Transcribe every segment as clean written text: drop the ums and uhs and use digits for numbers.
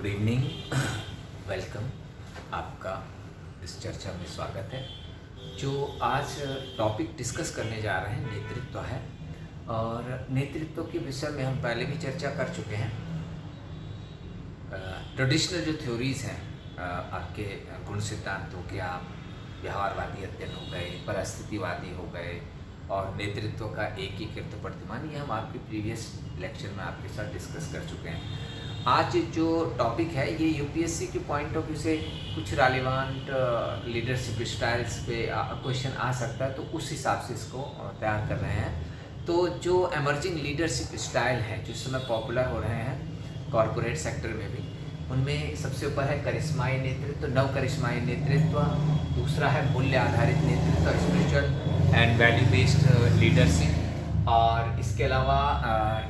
Good evening, welcome. आपका इस चर्चा में स्वागत है। जो आज टॉपिक डिस्कस करने जा रहे हैं नेतृत्व है, और नेतृत्व के विषय में हम पहले भी चर्चा कर चुके हैं। ट्रेडिशनल जो थ्योरीज़ हैं, आपके गुण सिद्धांत हो गया, व्यवहारवादी अध्ययन हो गए, परिस्थितिवादी हो गए, और नेतृत्व का एकीकृत प्रतिमान, ये हम आपके प्रीवियस लेक्चर में आपके साथ डिस्कस कर चुके हैं। आज जो टॉपिक है ये यूपीएससी के पॉइंट ऑफ व्यू से कुछ रेलेवेंट लीडरशिप स्टाइल्स पे क्वेश्चन आ सकता है, तो उस हिसाब से इसको तैयार कर रहे हैं। तो जो एमर्जिंग लीडरशिप स्टाइल है जो इस समय पॉपुलर हो रहे हैं कॉरपोरेट सेक्टर में भी, उनमें सबसे ऊपर है करिश्माई नेतृत्व, नव करिश्माई नेतृत्व। दूसरा है मूल्य आधारित नेतृत्व, spiritual and value based leadership. और इसके अलावा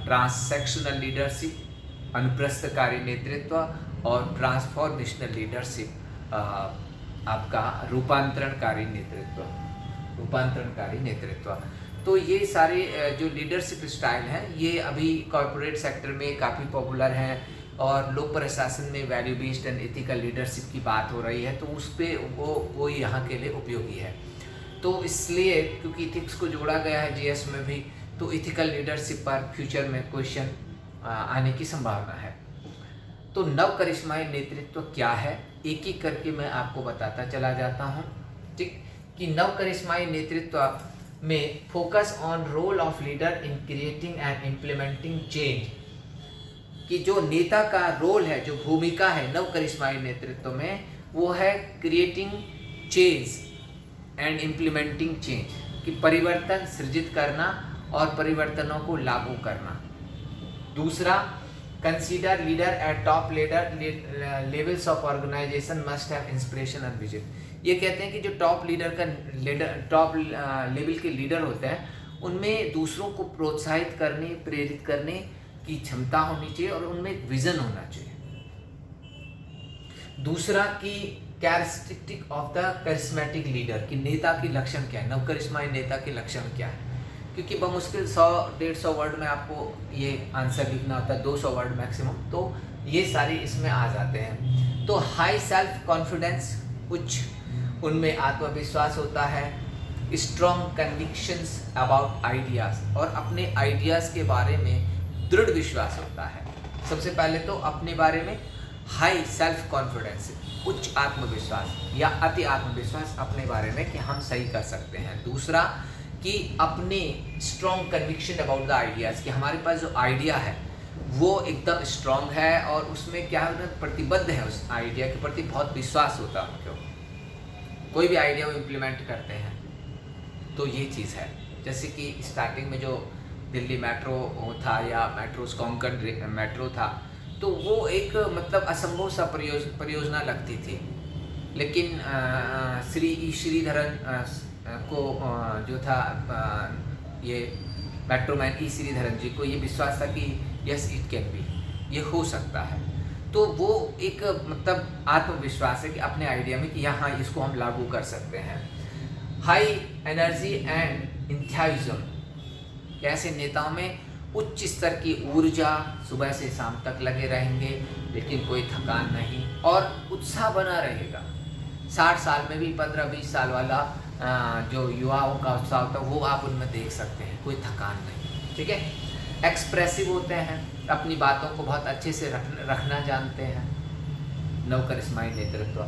ट्रांसैक्शनल लीडरशिप, अनुप्रस्थकारी नेतृत्व, और ट्रांसफॉर्मेशनल लीडरशिप, आपका रूपांतरणकारी नेतृत्व। तो ये सारे जो लीडरशिप स्टाइल हैं ये अभी कॉर्पोरेट सेक्टर में काफ़ी पॉपुलर हैं, और लोक प्रशासन में value based and ethical leadership की बात हो रही है, तो उस पर वो यहाँ के लिए उपयोगी है। तो इसलिए क्योंकि इथिक्स को जोड़ा गया है जीएस में भी, तो इथिकल लीडरशिप पर फ्यूचर में क्वेश्चन आने की संभावना है। तो नव करिश्माई नेतृत्व क्या है, एक एक करके मैं आपको बताता चला जाता हूँ। ठीक, कि नव करिश्माई नेतृत्व में focus on roll of leader in creating and implementing change, कि जो नेता का रोल है, जो भूमिका है नव करिश्माई नेतृत्व में, वो है creating change and implementing change, कि परिवर्तन सृजित करना और परिवर्तनों को लागू करना। दूसरा, consider leader at top levels of organization must have inspiration and vision. ये कहते हैं कि जो टॉप लेवल के लीडर होते हैं, उनमें दूसरों को प्रोत्साहित करने, प्रेरित करने की क्षमता होनी चाहिए, और उनमें एक विजन होना चाहिए। दूसरा, कि characteristic of the charismatic leader, कि नेता के लक्षण क्या है, नवकरिश्माई नेता के लक्षण क्या है, क्योंकि बमुश्किल 100-150 वर्ड में आपको ये आंसर लिखना होता है, 200 वर्ड मैक्सिमम, तो ये सारे इसमें आ जाते हैं। तो हाई सेल्फ कॉन्फिडेंस, उच्च उनमें आत्मविश्वास होता है। स्ट्रॉन्ग कन्विक्शंस अबाउट आइडियाज़, और अपने आइडियाज़ के बारे में दृढ़ विश्वास होता है। सबसे पहले तो अपने बारे में हाई सेल्फ कॉन्फिडेंस, उच्च आत्मविश्वास या अति आत्मविश्वास अपने बारे में कि हम सही कर सकते हैं। दूसरा, कि अपने strong conviction about the ideas, कि हमारे पास जो आइडिया है वो एकदम स्ट्रॉन्ग है, और उसमें क्या है, प्रतिबद्ध है, उस आइडिया के प्रति बहुत विश्वास होता है उनको, कोई भी आइडिया वो इम्प्लीमेंट करते हैं। तो ये चीज़ है। जैसे कि स्टार्टिंग में जो दिल्ली मेट्रो था या मेट्रो कोंकण मेट्रो था, तो वो एक मतलब असंभव सा परियोजना लगती थी, लेकिन श्रीधरन को जो था, ये मेट्रोमैन ई श्रीधरन जी को ये विश्वास था कि यस इट कैन बी, ये हो सकता है। तो वो एक मतलब आत्मविश्वास है कि अपने आइडिया में, कि यहाँ इसको हम लागू कर सकते हैं। हाई एनर्जी एंड इंथ्यूजिज्म, ऐसे नेताओं में उच्च स्तर की ऊर्जा, सुबह से शाम तक लगे रहेंगे, लेकिन कोई थकान नहीं, और उत्साह बना रहेगा। 60 साल में भी 15-20 साल वाला जो युवाओं का उत्साह होता है, वो आप उनमें देख सकते हैं, कोई थकान नहीं। ठीक है। एक्सप्रेसिव होते हैं, अपनी बातों को बहुत अच्छे से रखना जानते हैं, नव करिश्माई नेतृत्व।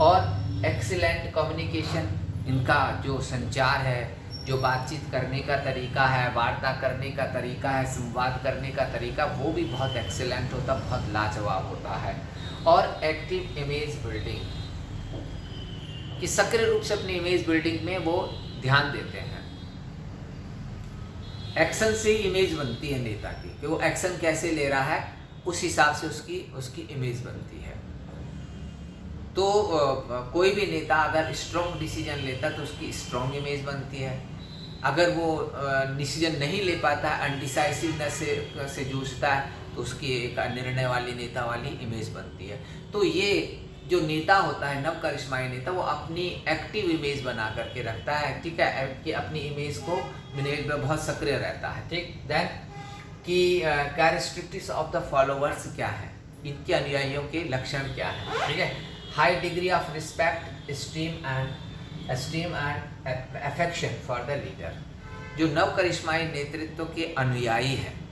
और एक्सीलेंट कम्युनिकेशन, इनका जो संचार है, जो बातचीत करने का तरीका है, वार्ता करने का तरीका है, संवाद करने का तरीका, वो भी बहुत एक्सीलेंट होता, बहुत लाजवाब होता है। और एक्टिव इमेज बिल्डिंग, कि सक्रिय रूप से अपनी इमेज बिल्डिंग में वो ध्यान देते हैं। एक्शन से इमेज बनती है नेता की, कि वो एक्शन कैसे ले रहा है, उस हिसाब से उसकी इमेज बनती है। तो कोई भी नेता अगर स्ट्रॉन्ग डिसीजन लेता है तो उसकी स्ट्रॉन्ग इमेज बनती है। अगर वो डिसीजन नहीं ले पाता है, अनडिसाइसिवनेस से जूझता है, तो उसकी एक निर्णय वाली नेता वाली इमेज बनती है। तो ये जो नेता होता है, नव करिश्माई नेता, वो अपनी एक्टिव इमेज बना करके रखता है। ठीक है, कि अपनी इमेज को मैनेज में बहुत सक्रिय रहता है। ठीक, देन कि कैरेक्टरिस्टिक्स ऑफ द फॉलोवर्स क्या है, इनके अनुयायियों के लक्षण क्या है, ठीक है। High degree of respect, esteem and affection for the leader. जो नव करिश्माई नेतृत्व के अनुयायी हैं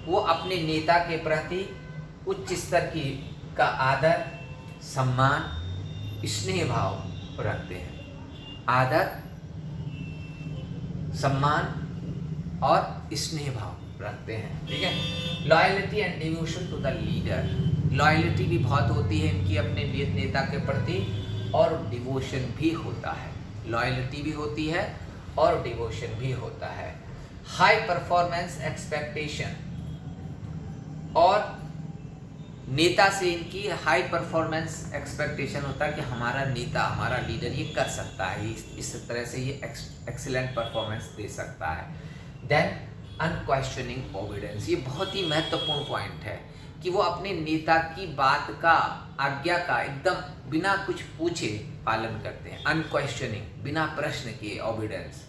वो अपने नेता के प्रति उच्च स्तर की का आदर, सम्मान, स्नेह भाव रखते हैं। आदर, सम्मान और स्नेह भाव रखते हैं, ठीक है। Loyalty and devotion to the leader. Loyalty भी बहुत होती है इनकी अपने नेता के प्रति और डिवोशन भी होता है। लॉयल्टी भी होती है और डिवोशन भी होता है। हाई परफॉर्मेंस एक्सपेक्टेशन, और नेता से इनकी हाई परफॉर्मेंस एक्सपेक्टेशन होता है कि हमारा नेता, हमारा लीडर ये कर सकता है, इस तरह से ये एक्सीलेंट परफॉर्मेंस दे सकता है। देन अनक्वेश्चनिंग ओबीडियंस, ये बहुत ही महत्वपूर्ण पॉइंट है कि वो अपने नेता की बात का, आज्ञा का एकदम बिना कुछ पूछे पालन करते हैं। अनक्वेश्चनिंग, बिना प्रश्न किए ओबीडियंस।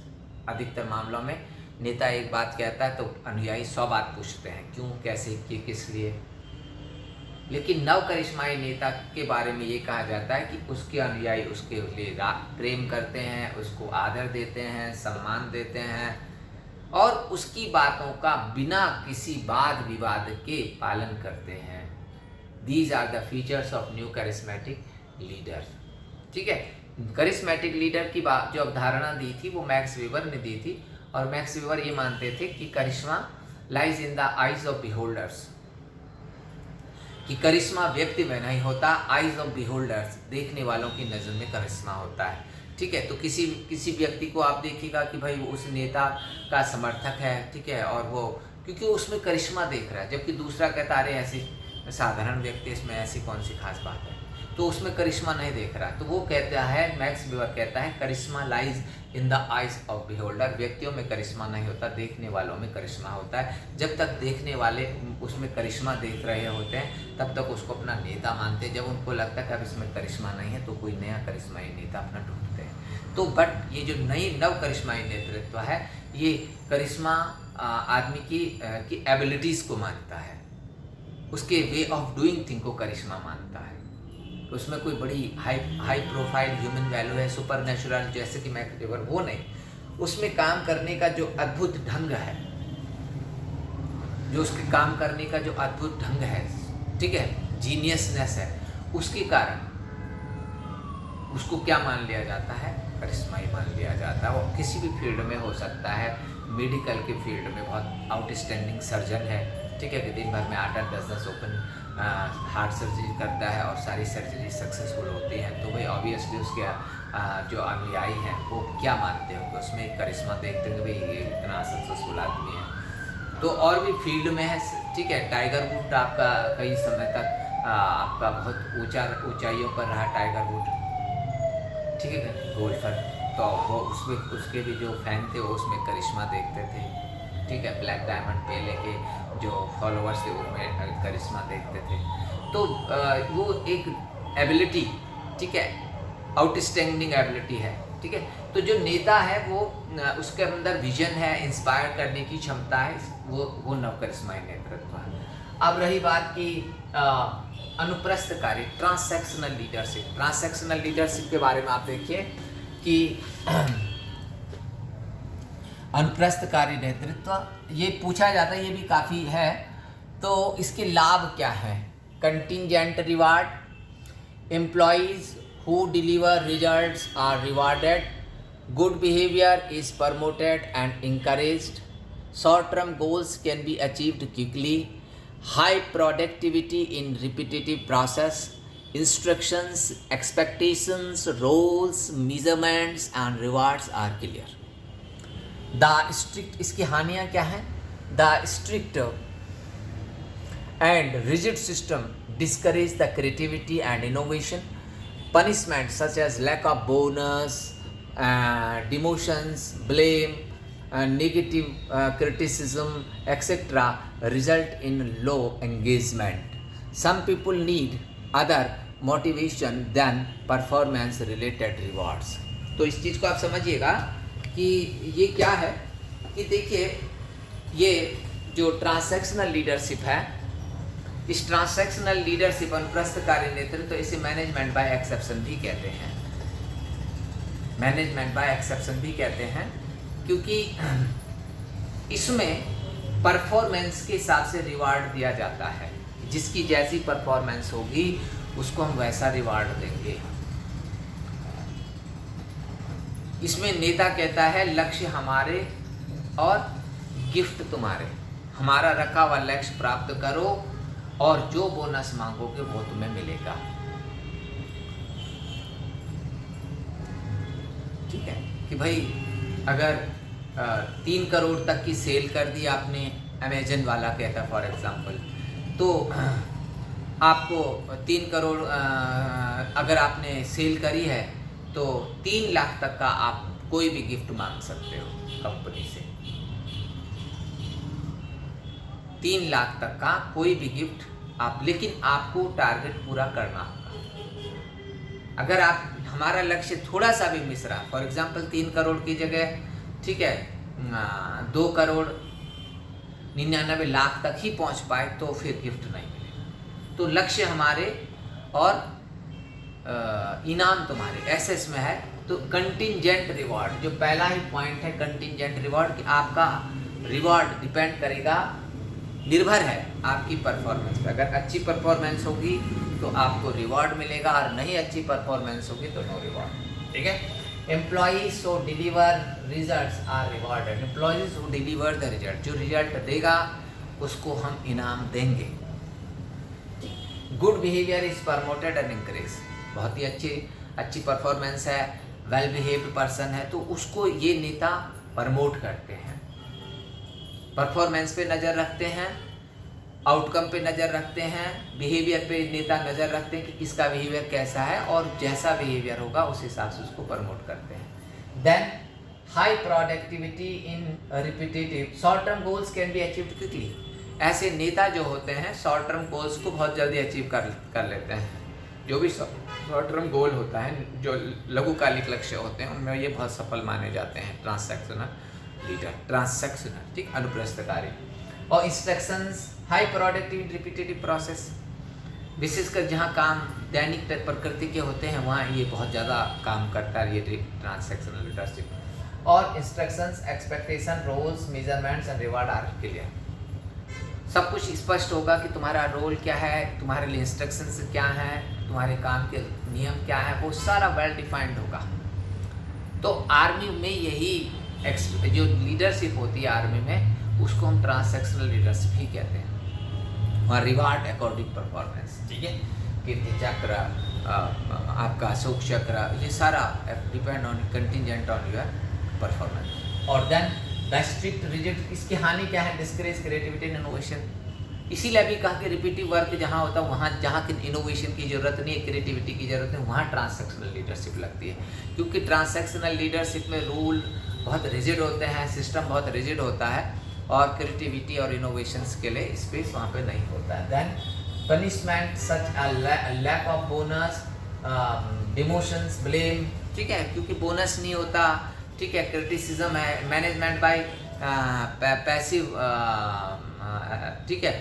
अधिकतर मामलों में नेता एक बात कहता है तो अनुयायी 100 बात पूछते हैं, क्यों, कैसे, किस लिए। लेकिन नव करिश्माई नेता के बारे में ये कहा जाता है कि उसके अनुयायी उसके लिए प्रेम करते हैं, उसको आदर देते हैं, सम्मान देते हैं और उसकी बातों का बिना किसी वाद विवाद के पालन करते हैं। These are the features of new charismatic leader, ठीक है। करिश्मेटिक लीडर की बात जो अवधारणा दी थी वो मैक्स वेबर ने दी थी, और मैक्स वेबर ये मानते थे कि charisma lies in the eyes of beholders, कि करिश्मा व्यक्ति में नहीं होता, आइज ऑफ बिहोल्डर्स, देखने वालों की नज़र में करिश्मा होता है, ठीक है। तो किसी व्यक्ति को आप देखिएगा कि भाई उस नेता का समर्थक है, ठीक है, और वो क्योंकि उसमें करिश्मा देख रहा है, जबकि दूसरा कहता अरे ऐसी साधारण व्यक्ति, इसमें ऐसी कौन सी खास बात है, तो उसमें करिश्मा नहीं देख रहा। तो वो कहता है, मैक्स वेबर कहता है, charisma lies in the eyes of beholder, व्यक्तियों में करिश्मा नहीं होता, देखने वालों में करिश्मा होता है। जब तक देखने वाले उसमें करिश्मा देख रहे होते हैं तब तक उसको अपना नेता मानते हैं। जब उनको लगता है कि अब इसमें करिश्मा नहीं है तो कोई नया करिश्माई नेता अपना ढूंढते हैं। तो बट ये जो नई नव करिश्माई नेतृत्व है, ये करिश्मा आदमी की एबिलिटीज़ को मानता है, उसके वे ऑफ डूइंग थिंग को करिश्मा मानता है। उसमें कोई बड़ी हाई प्रोफाइल ह्यूमन वैल्यू है, सुपर नेचुरल जैसे कि मैक्स वेबर, वो नहीं। उसमें काम करने का जो अद्भुत ढंग है, जो उसके काम करने का जो अद्भुत ढंग है, ठीक है, जीनियसनेस है, उसके कारण उसको क्या मान लिया जाता है, करिश्माई मान लिया जाता है। वो किसी भी फील्ड में हो सकता है, मेडिकल के फील्ड में बहुत आउटस्टैंडिंग सर्जन है, ठीक है, कि दिन भर में 8-8, 10-10 ओपन हार्ट सर्जरी करता है और सारी सर्जरी सक्सेसफुल होती हैं। तो भाई ऑब्वियसली उसके जो अनुयायी हैं वो क्या मानते होंगे, उसमें करिश्मा देखते हैं कि भाई ये इतना सक्सेसफुल आदमी है। तो और भी फील्ड में है, ठीक है, टाइगर वुड आपका कई समय तक आपका बहुत ऊंचाइयों पर रहा टाइगर वुड, ठीक है, गोल्फर। तो वो उसके भी जो फैन थे वो उसमें करिश्मा देखते थे, ठीक है, ब्लैक डायमंड पे लेके जो फॉलोअर्स थे उनमें करिश्मा देखते थे। तो वो एक एबिलिटी, ठीक है, आउटस्टैंडिंग एबिलिटी है, ठीक है। तो जो नेता है वो उसके अंदर विजन है, इंस्पायर करने की क्षमता है, वो नव करिश्माई नेतृत्व है। अब रही बात की अनुप्रस्थकारी ट्रांसैक्शनल लीडरशिप। ट्रांसैक्शनल लीडरशिप के बारे में आप देखिए कि अनुप्रस्थकारी नेतृत्व ये पूछा जाता है, ये भी काफ़ी है। तो इसके लाभ क्या हैं? Contingent reward, employees who deliver results are rewarded, good behaviour is promoted and encouraged, short term goals can be achieved quickly, high productivity in repetitive process, instructions, expectations, roles, measurements and rewards are clear. The strict, इसकी हानियाँ क्या हैं? The strict and rigid system discourage the creativity and innovation, punishment such as lack of bonus, demotions, blame, negative criticism etcetera result in low engagement. Some people need other motivation than performance related rewards. तो इस चीज़ को आप समझिएगा कि ये क्या है कि देखिए, ये जो ट्रांसैक्शनल लीडरशिप है इस ट्रांसैक्शनल लीडरशिप अनुप्रस्थकारी नेतृत्व तो इसे मैनेजमेंट बाय एक्सेप्शन भी कहते हैं, मैनेजमेंट बाय एक्सेप्शन भी कहते हैं, क्योंकि इसमें परफॉर्मेंस के हिसाब से रिवार्ड दिया जाता है। जिसकी जैसी परफॉर्मेंस होगी उसको हम वैसा रिवार्ड देंगे। इसमें नेता कहता है लक्ष्य हमारे और गिफ्ट तुम्हारे, हमारा रखा हुआ लक्ष्य प्राप्त करो और जो बोनस मांगोगे वो तुम्हें मिलेगा। ठीक है कि भाई अगर 3 करोड़ तक की सेल कर दी आपने, अमेजन वाला कहता फॉर एग्जांपल, तो आपको 3 करोड़ अगर आपने सेल करी है तो 3 लाख तक का आप कोई भी गिफ्ट मांग सकते हो कंपनी से। 3 लाख तक का कोई भी गिफ्ट आप, लेकिन आपको टारगेट पूरा करना होगा। अगर आप, हमारा लक्ष्य थोड़ा सा भी मिस रहा, फॉर एग्जांपल 3 करोड़ की जगह, ठीक है, 2 करोड़ 99 लाख तक ही पहुंच पाए तो फिर गिफ्ट नहीं मिलेगा। तो लक्ष्य हमारे और इनाम तुम्हारे, ऐसे इसमें है। तो कंटिंजेंट रिवॉर्ड जो पहला ही पॉइंट है, कंटिंजेंट रिवॉर्ड, कि आपका रिवॉर्ड डिपेंड करेगा, निर्भर है आपकी परफॉर्मेंस पे। अगर अच्छी परफॉर्मेंस होगी तो आपको रिवॉर्ड मिलेगा और नहीं अच्छी परफॉर्मेंस होगी तो नो रिवॉर्ड। ठीक है। Employees who deliver results are rewarded, employees who deliver the result, जो रिजल्ट देगा उसको हम इनाम देंगे। Good behaviour is promoted and encourage, बहुत ही अच्छी परफॉर्मेंस है, वेल बिहेव्ड पर्सन है तो उसको ये नेता प्रमोट करते हैं। परफॉर्मेंस पे नज़र रखते हैं, आउटकम पे नज़र रखते हैं, बिहेवियर पे नेता नज़र रखते हैं कि किसका बिहेवियर कैसा है और जैसा बिहेवियर होगा उस हिसाब से उसको प्रमोट करते हैं। Then high productivity in repetitive, short term goals can be achieved quickly, ऐसे नेता जो होते हैं शॉर्ट टर्म गोल्स को बहुत जल्दी अचीव कर लेते हैं। जो भी शॉर्ट टर्म गोल होता है, जो लघुकालिक लक्ष्य होते हैं, उनमें ये बहुत सफल माने जाते हैं ट्रांसैक्शनल लीडर, ट्रांसैक्शनल, ठीक, अनुप्रस्थकारी। और instructions high productive repetitive process, विशेषकर जहाँ काम दैनिक प्रकृति के होते हैं वहाँ ये बहुत ज़्यादा काम करता है ये ट्रांसैक्शनल लीडरशिप। और instructions, expectation, roles, measurements and reward are clear, सब कुछ स्पष्ट होगा कि तुम्हारा रोल क्या है, तुम्हारे लिए इंस्ट्रक्शंस क्या हैं, तुम्हारे काम के नियम क्या है, वो सारा वेल डिफाइंड होगा। तो आर्मी में यही जो लीडरशिप होती है आर्मी में, उसको हम ट्रांसैक्शनल लीडरशिप ही कहते हैं। और रिवार्ड अकॉर्डिंग परफॉर्मेंस, ठीक है, कीर्ति चक्र, आपका अशोक चक्र, ये सारा depend on contingent on your performance. और देन द स्ट्रिक्ट रिजिड, इसकी हानि क्या है, डिस्करेज क्रिएटिविटी एंड इनोवेशन। इसीलिए भी कहा कि रिपीटिव वर्क जहाँ होता है वहाँ जहाँ की इनोवेशन की ज़रूरत नहीं है, क्रिएटिविटी की ज़रूरत है, वहाँ ट्रांसैक्शनल लीडरशिप लगती है। क्योंकि ट्रांसैक्शनल लीडरशिप में रूल बहुत रिजिड होते हैं, सिस्टम बहुत रिजिड होता है और क्रिएटिविटी और इनोवेशंस के लिए स्पेस वहाँ पे नहीं होता है। Then punishment such lack of bonus, demotions, blame, ठीक है, क्योंकि बोनस नहीं होता, ठीक है, क्रिटिसिज्म है, मैनेजमेंट बाय पैसिव, ठीक है,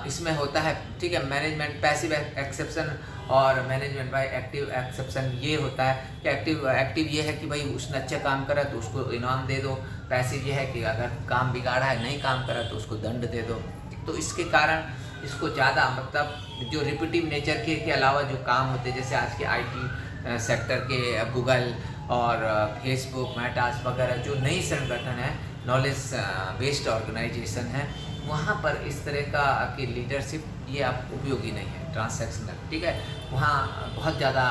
इसमें होता है, ठीक है, मैनेजमेंट पैसिव एक्सेप्शन और मैनेजमेंट बाय एक्टिव एक्सेप्शन। ये होता है कि एक्टिव ये है कि भाई उसने अच्छा काम करा तो उसको इनाम दे दो, पैसिव ये है कि अगर काम बिगाड़ा है, नहीं काम करा तो उसको दंड दे दो। तो इसके कारण इसको ज़्यादा, मतलब जो रिपीटिव नेचर के अलावा जो काम होते हैं, जैसे आज के IT सेक्टर के गूगल और फेसबुक, मेटास वगैरह जो नई संगठन है, नॉलेज बेस्ड ऑर्गेनाइजेशन है, वहाँ पर इस तरह का की लीडरशिप ये आप उपयोगी नहीं है ट्रांसैक्शनल, ठीक है। वहाँ बहुत ज़्यादा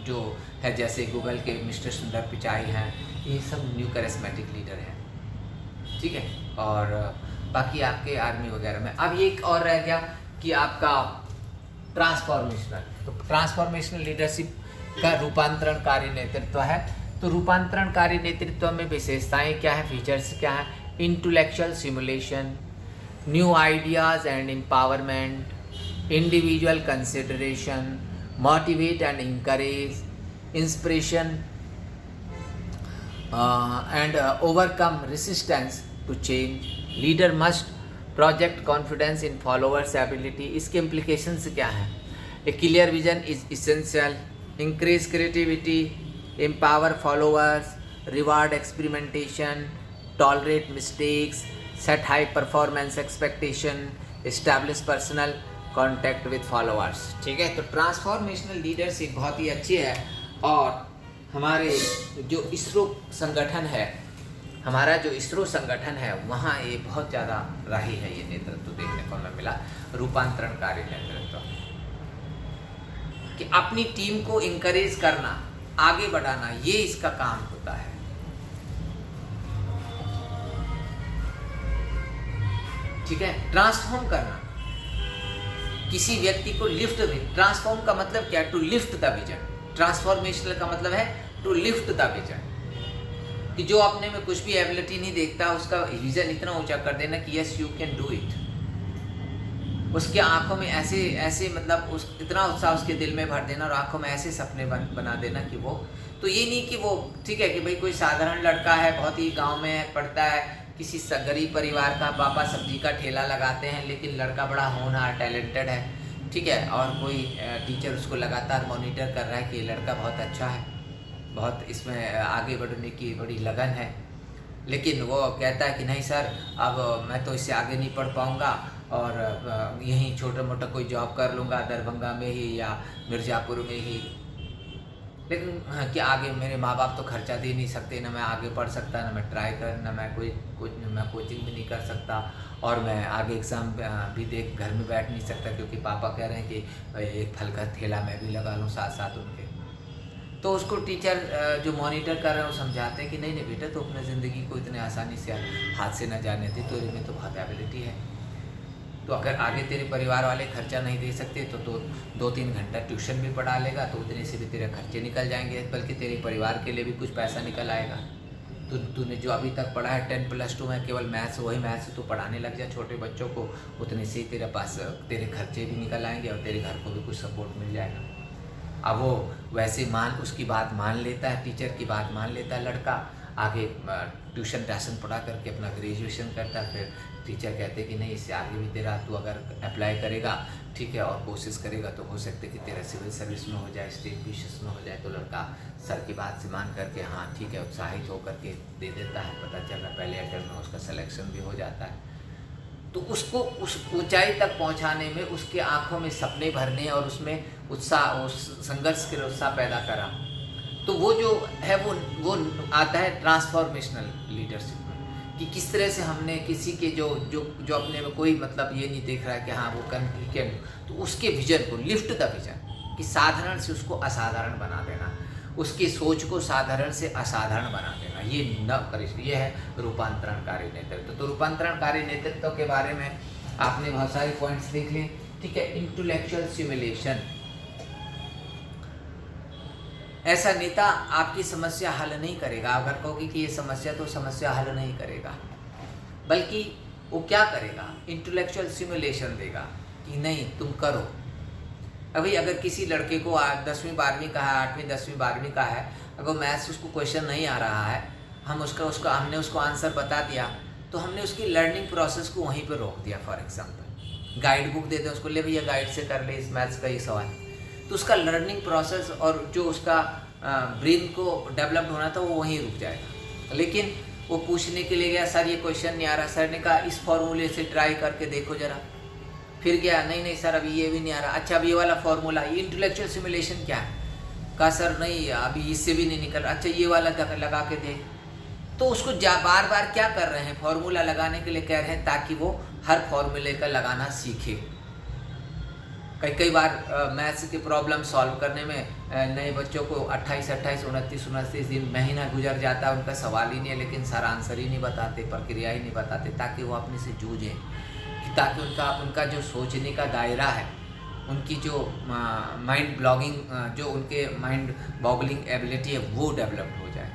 जो है, जैसे गूगल के मिस्टर सुंदर पिचाई हैं, ये सब न्यू करिस्मेटिक लीडर हैं, ठीक है। और बाकी आपके आर्मी वगैरह में अब एक और रह गया कि आपका ट्रांसफॉर्मेशनल, तो ट्रांसफॉर्मेशनल लीडरशिप का रूपांतरणकारी नेतृत्व है। तो रूपांतरणकारी नेतृत्व में विशेषताएं क्या है, फीचर्स क्या है, intellectual simulation, new ideas and empowerment, individual consideration, motivate and encourage, inspiration and overcome resistance to change. Leader must project confidence in followers ability, इसके इम्प्लीकेशंस क्या हैं? A clear vision is essential, increase creativity, empower followers, reward experimentation, tolerate mistakes, set high performance expectation, establish personal contact with followers. ठीक है, तो transformational leadership बहुत ही अच्छी है। और हमारे जो इसरो संगठन है, हमारा जो इसरो संगठन है, वहाँ ये बहुत ज़्यादा राही है ये नेतृत्व देखने को हमें मिला, रूपांतरणकारी नेतृत्व, कि अपनी टीम को इंकरेज करना, आगे बढ़ाना, ये इसका काम होता है। ठीक है, ट्रांसफॉर्म करना, किसी व्यक्ति को लिफ्ट, ट्रांसफॉर्म का मतलब क्या है? To lift the vision. Transformational का मतलब है टू लिफ्ट द विजन, कि जो अपने में कुछ भी एबिलिटी नहीं देखता, उसका विजन इतना ऊंचा कर देना कि yes you can do it. उसके आंखों में ऐसे मतलब उस इतना उत्साह उसके दिल में भर देना और आंखों में ऐसे सपने बना देना कि वो, तो ये नहीं कि वो, ठीक है कि भाई कोई साधारण लड़का है, बहुत ही गांव में पढ़ता है, किसी गरीब परिवार का, पापा सब्जी का ठेला लगाते हैं, लेकिन लड़का बड़ा होनहार टैलेंटेड है, ठीक है, और कोई टीचर उसको लगातार मॉनिटर कर रहा है कि ये लड़का बहुत अच्छा है, बहुत इसमें आगे बढ़ने की बड़ी लगन है, लेकिन वो कहता है कि नहीं सर, अब मैं तो इससे आगे नहीं पढ़ पाऊँगा और यहीं छोटा मोटा कोई जॉब कर लूँगा दरभंगा में ही या मिर्ज़ापुर में ही, लेकिन कि आगे मेरे माँ बाप तो खर्चा दे नहीं सकते, ना मैं आगे पढ़ सकता, ना मैं ट्राई कर, ना मैं मैं कोचिंग भी नहीं कर सकता, और मैं आगे एग्ज़ाम भी देख घर में बैठ नहीं सकता, क्योंकि पापा कह रहे हैं कि एक फल का ठेला मैं भी लगा लूँ साथ साथ उनके। तो उसको टीचर जो मॉनिटर कर रहे हैं वो समझाते हैं कि नहीं बेटा, तो अपनी ज़िंदगी को इतने आसानी से हाथ से न जाने दे, तो इनमें तो बहुत एबिलिटी है, तो अगर आगे तेरे परिवार वाले खर्चा नहीं दे सकते तो 2-3 घंटा ट्यूशन भी पढ़ा लेगा, तो उतने से भी तेरे खर्चे निकल जाएंगे, बल्कि तेरे परिवार के लिए भी कुछ पैसा निकल आएगा। तो तूने जो अभी तक पढ़ा है 10+2 में केवल मैथ्स, वही मैथ्स तू पढ़ाने लग जा छोटे बच्चों को, उतने से ही तेरे पास तेरे खर्चे भी निकल आएंगे और तेरे घर को भी कुछ सपोर्ट मिल जाएगा। अब वो वैसे उसकी बात मान लेता है, टीचर की बात मान लेता है लड़का, आगे ट्यूशन पढ़ा करके अपना ग्रेजुएशन करता है। फिर टीचर कहते हैं कि नहीं, इससे आगे भी तेरा तू अगर अप्लाई करेगा, ठीक है, और कोशिश करेगा तो हो सकता है कि तेरा सिविल सर्विस में हो जाए, स्टेट पुलिस में हो जाए। तो लड़का सर की बात से मान करके हाँ ठीक है, उत्साहित होकर के दे देता है। पता चल रहा पहले अटेम्प्ट में उसका सिलेक्शन भी हो जाता है। तो उसको उस ऊंचाई तक पहुंचाने में उसके आंखों में सपने भरने और उसमें उत्साह, उस संघर्ष के उत्साह पैदा करा, तो वो जो है वो आता है ट्रांसफॉर्मेशनल लीडरशिप में, कि किस तरह से हमने किसी के जो अपने में कोई मतलब ये नहीं देख रहा है कि हाँ वो कैन, तो उसके विजन को लिफ्ट द विजन, कि साधारण से उसको असाधारण बना देना, उसकी सोच को साधारण से असाधारण बना देना, ये है रूपांतरणकारी नेतृत्व। तो रूपांतरणकारी नेतृत्व के बारे में आपने बहुत सारे पॉइंट्स देख लिए, ठीक है। इंटेलेक्चुअल सिमुलेशन, ऐसा नेता आपकी समस्या हल नहीं करेगा। अगर कहोगे कि ये समस्या, तो समस्या हल नहीं करेगा, बल्कि वो क्या करेगा, इंटेलेक्चुअल सिमुलेशन देगा कि नहीं तुम करो। अभी अगर किसी लड़के को 10वीं 12वीं का है, 8वीं 10वीं 12वीं का है, अगर मैथ्स उसको क्वेश्चन नहीं आ रहा है, हमने उसको आंसर बता दिया, तो हमने उसकी लर्निंग प्रोसेस को वहीं पर रोक दिया। फॉर एग्जांपल गाइड बुक दे दें उसको, ले भैया गाइड से कर ले इस मैथ्स का ये सवाल, तो उसका लर्निंग प्रोसेस और जो उसका ब्रेन को डेवलप्ड होना था वो वहीं रुक जाएगा। लेकिन वो पूछने के लिए गया, सर ये क्वेश्चन नहीं आ रहा, सर ने कहा इस फॉर्मूले से ट्राई करके देखो जरा, फिर गया, नहीं सर अभी ये भी नहीं आ रहा, अच्छा अभी ये वाला फॉर्मूला, ये इंटेलेक्चुअल सिमुलेशन क्या है, कहा सर नहीं अभी इससे भी नहीं निकल रहा, अच्छा ये वाला लगा के देख। तो उसको बार बार क्या कर रहे हैं, फॉर्मूला लगाने के लिए कह रहे हैं, ताकि वो हर फॉर्मूले का लगाना सीखे। कई बार मैथ्स की प्रॉब्लम सॉल्व करने में नए बच्चों को 28, 29 दिन महीना गुजर जाता है, उनका सवाल ही नहीं है, लेकिन सर आंसर ही नहीं बताते, प्रक्रिया ही नहीं बताते, ताकि वो अपने से जूझें, ताकि उनका जो सोचने का दायरा है, उनकी जो माइंड बॉगलिंग एबिलिटी है वो डेवलप हो जाए।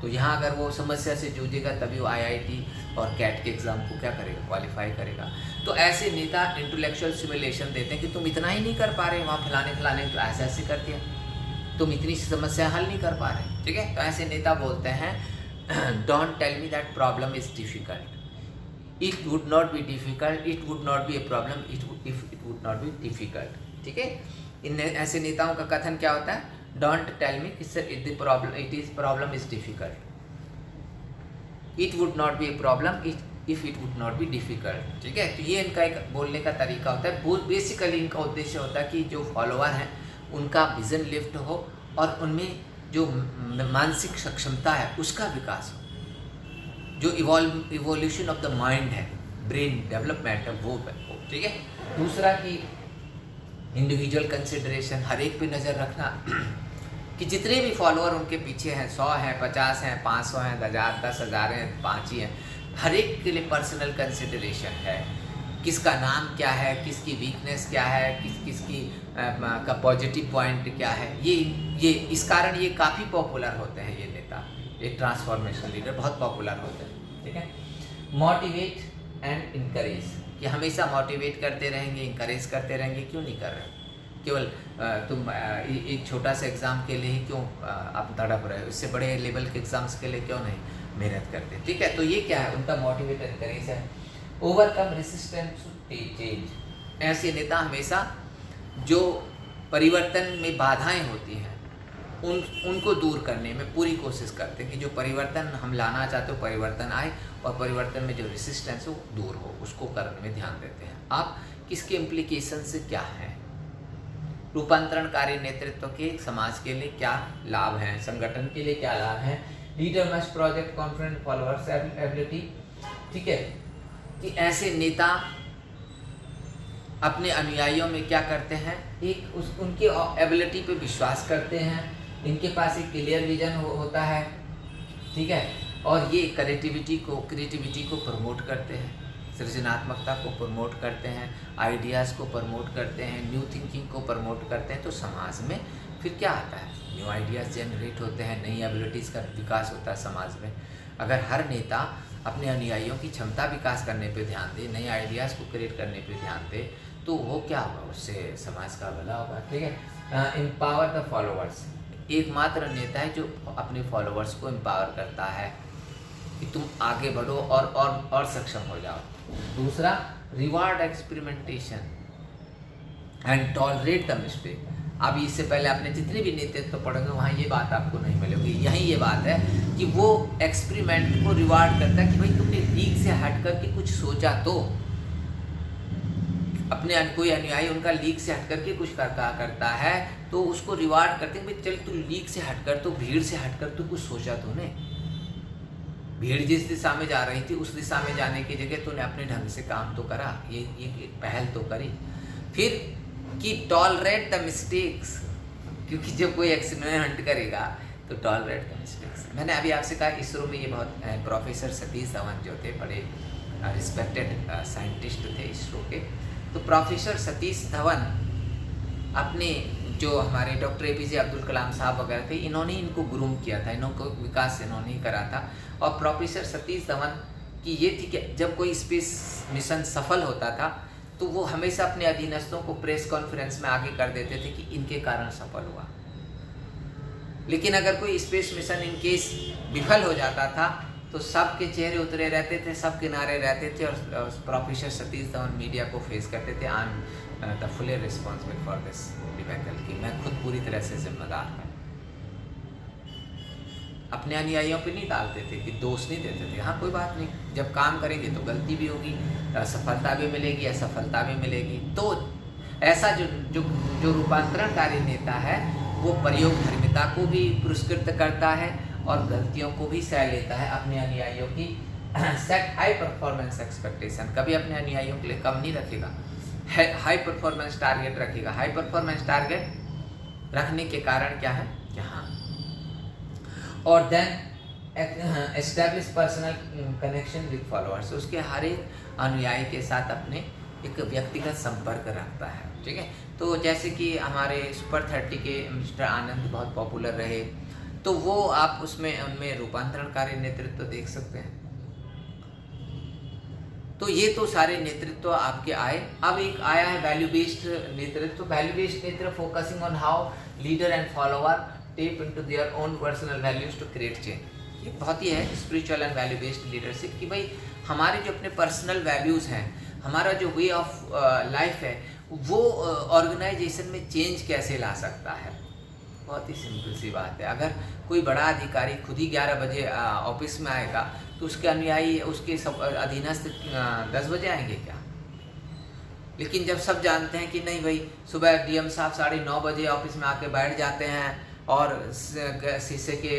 तो यहाँ अगर वो समस्या से जूझेगा, तभी वो IIT और कैट के एग्ज़ाम को क्या करेगा, क्वालिफाई करेगा। तो ऐसे नेता इंटेलेक्चुअल सिमुलेशन देते हैं कि तुम इतना ही नहीं कर पा रहे, वहाँ फलाने तो ऐसे कर दिया, तुम इतनी सी समस्या हल नहीं कर पा रहे, ठीक है। तो ऐसे नेता बोलते हैं don't tell me that problem is difficult, it would not be difficult, it would not be a problem, it would not be difficult. ठीक है, इन ऐसे नेताओं का कथन क्या होता है? Don't tell me problem is difficult, it would not be a problem if it would not be difficult. ठीक है, तो ये इनका एक बोलने का तरीका होता है। बेसिकली इनका उद्देश्य होता है कि जो फॉलोअर हैं उनका विजन लिफ्ट हो और उनमें जो मानसिक सक्षमता है उसका विकास हो, जो इवोल्यूशन ऑफ द माइंड है, ब्रेन डेवलपमेंट है, वो हो। ठीक है, दूसरा कि इंडिविजुअल कंसिडरेशन, हर एक पे नज़र रखना कि जितने भी फॉलोअर उनके पीछे हैं, 100 हैं, 50 हैं, 500 हैं, 1000, 10,000 हैं, 5 ही हैं, हर एक के लिए पर्सनल कंसिडरेशन है। किसका नाम क्या है, किसकी वीकनेस क्या है, किसकी का पॉजिटिव पॉइंट क्या है, ये इस कारण ये काफ़ी पॉपुलर होते हैं ये नेता, ये ट्रांसफॉर्मेशन लीडर बहुत पॉपुलर होते हैं। ठीक है, मोटिवेट एंड इनकरेज, कि हमेशा मोटिवेट करते रहेंगे, इनकरेज करते रहेंगे। क्यों नहीं कर रहे? केवल तुम एक छोटा सा एग्ज़ाम के लिए ही क्यों आप तड़प रहे हो? इससे बड़े लेवल के एग्ज़ाम्स के लिए क्यों नहीं मेहनत करते? ठीक है, तो ये क्या है? उनका मोटिवेट एनकरेज है। ओवरकम रेसिस्टेंस टू चेंज, ऐसे नेता हमेशा जो परिवर्तन में बाधाएं होती हैं उनको दूर करने में पूरी कोशिश करते हैं कि जो परिवर्तन हम लाना चाहते हो परिवर्तन आए, और परिवर्तन में जो रेसिस्टेंस है वो दूर हो, उसको करने में ध्यान देते हैं। आप किसके इम्प्लीकेशन से क्या है? रूपांतरणकारी नेतृत्व के समाज के लिए क्या लाभ हैं, संगठन के लिए क्या लाभ हैं? Leader must project confident followers ability. ठीक है, कि ऐसे नेता अपने अनुयायियों में क्या करते हैं? उनकी एबिलिटी पे विश्वास करते हैं, इनके पास एक क्लियर विजन होता है। ठीक है, और ये क्रिएटिविटी को प्रमोट करते हैं, सृजनात्मकता को प्रमोट करते हैं, आइडियाज़ को प्रमोट करते हैं, न्यू थिंकिंग को प्रमोट करते हैं। तो समाज में फिर क्या आता है? न्यू आइडियाज़ जनरेट होते हैं, नई एबिलिटीज़ का विकास होता है समाज में। अगर हर नेता अपने अनुयायियों की क्षमता विकास करने पे ध्यान दे, नए आइडियाज़ को क्रिएट करने पे ध्यान दे, तो वो क्या होगा? उससे समाज का भला होगा। ठीक है, एम्पावर द फॉलोअर्स, एकमात्र नेता है जो अपने फॉलोअर्स को एम्पावर करता है कि तुम आगे बढ़ो और सक्षम हो जाओ। दूसरा, reward experimentation and tolerate the mistake. अब इससे पहले आपने जितने भी नेतृत्व पढ़ोगे वहाँ ये बात आपको नहीं मिलेगी। यही ये बात है कि वो एक्सपेरिमेंट को रिवार्ड करता है कि भाई तुमने लीक से हट करके कुछ सोचा तो। अपने कोई अनुयायी उनका लीक से हट करके कुछ करता है तो उसको रिवार्ड करते हैं, भाई चल तू लीक से हटकर, तो भीड़ से हटकर तू कुछ सोचा तूने। भीड़ जिस दिशा में जा रही थी उस दिशा में जाने की जगह तूने अपने ढंग से काम तो करा, ये पहल तो करी। फिर कि टॉलरेट द मिस्टेक्स, क्योंकि जब कोई एक्सपेरिमेंट करेगा तो टॉलरेट द मिस्टेक्स। मैंने अभी आपसे कहा इसरो में ये बहुत प्रोफेसर सतीश धवन जो थे बड़े रिस्पेक्टेड साइंटिस्ट थे इसरो के। तो प्रोफेसर सतीश धवन अपने जो हमारे डॉक्टर APJ अब्दुल कलाम साहब वगैरह थे, इन्होंने इनको ग्रूम किया था, इनको विकास इन्होंने ही करा था। और प्रोफेसर सतीश धवन की ये थी कि जब कोई स्पेस मिशन सफल होता था तो वो हमेशा अपने अधीनस्थों को प्रेस कॉन्फ्रेंस में आगे कर देते थे कि इनके कारण सफल हुआ। लेकिन अगर कोई स्पेस मिशन इन केस विफल हो जाता था तो सबके चेहरे उतरे रहते थे, सब किनारे रहते थे, और प्रोफेसर सतीश धवन मीडिया को फेस करते थे, I am the fully responsible for this debacle, कि मैं खुद पूरी तरह से जिम्मेदार हूँ। अपने अनुयायियों पे नहीं डालते थे कि दोष नहीं देते थे, हाँ कोई बात नहीं, जब काम करेंगे तो गलती भी होगी, सफलता भी मिलेगी, असफलता भी मिलेगी। तो ऐसा जो रूपांतरणकारी नेता है वो प्रयोगधर्मिता को भी पुरस्कृत करता है और गलतियों को भी सह लेता है अपने अनुयायियों की। सेट हाई परफॉर्मेंस एक्सपेक्टेशन, कभी अपने अनुयायियों के लिए कम नहीं रखेगा, हाई परफॉर्मेंस टारगेट रखेगा। हाई परफॉर्मेंस टारगेट रखने के कारण क्या है यहाँ, और then establish personal connection with followers, उसके हर एक अनुयायी के साथ अपने एक व्यक्तिगत संपर्क रखता है। ठीक है, तो जैसे कि हमारे सुपर 30 के मिस्टर आनंद बहुत पॉपुलर रहे, तो वो आप उनमें रूपांतरणकारी नेतृत्व देख सकते हैं। तो ये तो सारे नेतृत्व आपके आए। अब एक आया है वैल्यू बेस्ड नेतृत्व। वैल्यू बेस्ड नेतृत्व focusing on how leader and follower tap into their own personal values to create change. एक बहुत ही है spiritual and value based leadership कि भाई हमारे जो अपने पर्सनल वैल्यूज़ हैं, हमारा जो वे ऑफ लाइफ है, वो ऑर्गेनाइजेशन में चेंज कैसे ला सकता है। बहुत ही सिंपल सी बात है। अगर कोई बड़ा अधिकारी खुद ही 11 बजे ऑफिस में आएगा तो उसके अनुयायी, उसके सब अधीनस्थ 10 बजे आएंगे क्या? लेकिन जब सब जानते हैं कि नहीं भाई, सुबह डीएम साहब 9:30 बजे ऑफिस में आके बैठ जाते हैं और शीशे के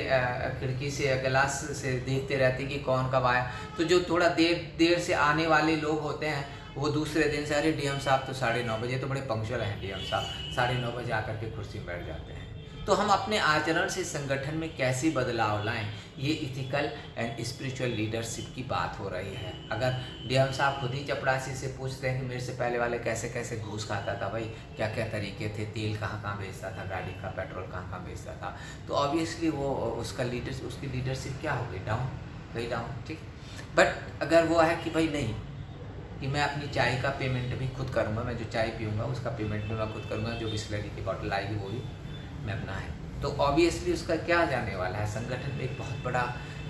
खिड़की से गिलास से देखते रहते हैं कि कौन कब आया, तो जो थोड़ा देर से आने वाले लोग होते हैं वो दूसरे दिन से, अरे डीएम साहब तो 9:30 बजे तो बड़े पंक्चुअल हैं, डीएम साहब 9:30 बजे आकर के कुर्सी में बैठ जाते हैं। तो हम अपने आचरण से संगठन में कैसे बदलाव लाएं, ये इथिकल एंड स्पिरिचुअल लीडरशिप की बात हो रही है। अगर डीएम साहब खुद ही चपरासी से पूछते हैं कि मेरे से पहले वाले कैसे कैसे घूस खाता था, भाई क्या क्या तरीके थे, तेल कहाँ कहाँ बेचता था, गाड़ी का पेट्रोल कहाँ कहाँ बेचता था, तो ऑब्वियसली वो उसकी लीडरशिप क्या होगी, डाउन, गई डाउन, ठीक। बट अगर वो है कि भाई नहीं, कि मैं अपनी चाय का पेमेंट भी खुद करूँगा, मैं जो चाय पीऊँगा उसका पेमेंट भी मैं खुद करूँगा, जो बिस्लरी की बॉटल आएगी वो भी मैं अपना है, तो ऑब्वियसली उसका क्या जाने वाला है, संगठन में एक बहुत बड़ा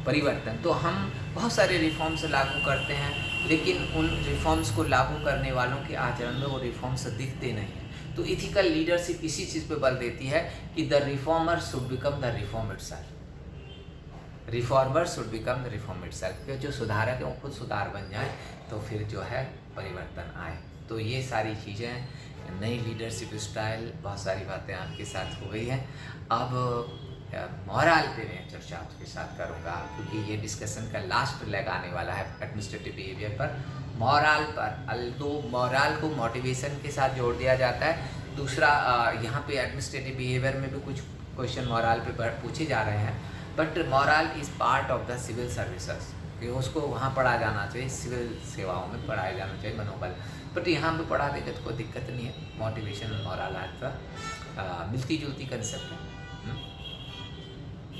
परिवर्तन। तो हम बहुत सारे रिफॉर्म्स लागू करते हैं, लेकिन उन रिफॉर्म्स को लागू करने वालों के आचरण में वो रिफॉर्म्स दिखते नहीं हैं। तो इथिकल लीडरशिप इसी चीज़ पे बल देती है कि the reformer should become the reform itself, reformer should become the reform itself, जो सुधारक है वो खुद सुधार बन जाए, तो फिर जो है परिवर्तन आए। तो ये सारी चीज़ें, नई लीडरशिप स्टाइल, बहुत सारी बातें आपके साथ हो गई हैं। अब मॉरल पे मैं चर्चा आपके साथ करूँगा, क्योंकि ये डिस्कशन का लास्ट लेग आने वाला है एडमिनिस्ट्रेटिव बिहेवियर पर, मॉरल पर। तो मॉरल को मोटिवेशन के साथ जोड़ दिया जाता है। दूसरा, यहाँ पे एडमिनिस्ट्रेटिव बिहेवियर में भी कुछ क्वेश्चन मॉरल पे पूछे जा रहे हैं, but moral is part of the civil services, कि उसको वहाँ पढ़ा जाना चाहिए, सिविल सेवाओं में पढ़ाया जाना चाहिए मनोबल, बट यहाँ पे पढ़ा देगा तो कोई दिक्कत नहीं है। मोटिवेशन और मॉरल आपका मिलती जुलती कंसेप्ट है,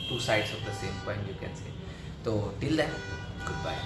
two sides of the same coin you can say. तो टिल देन, गुड बाय।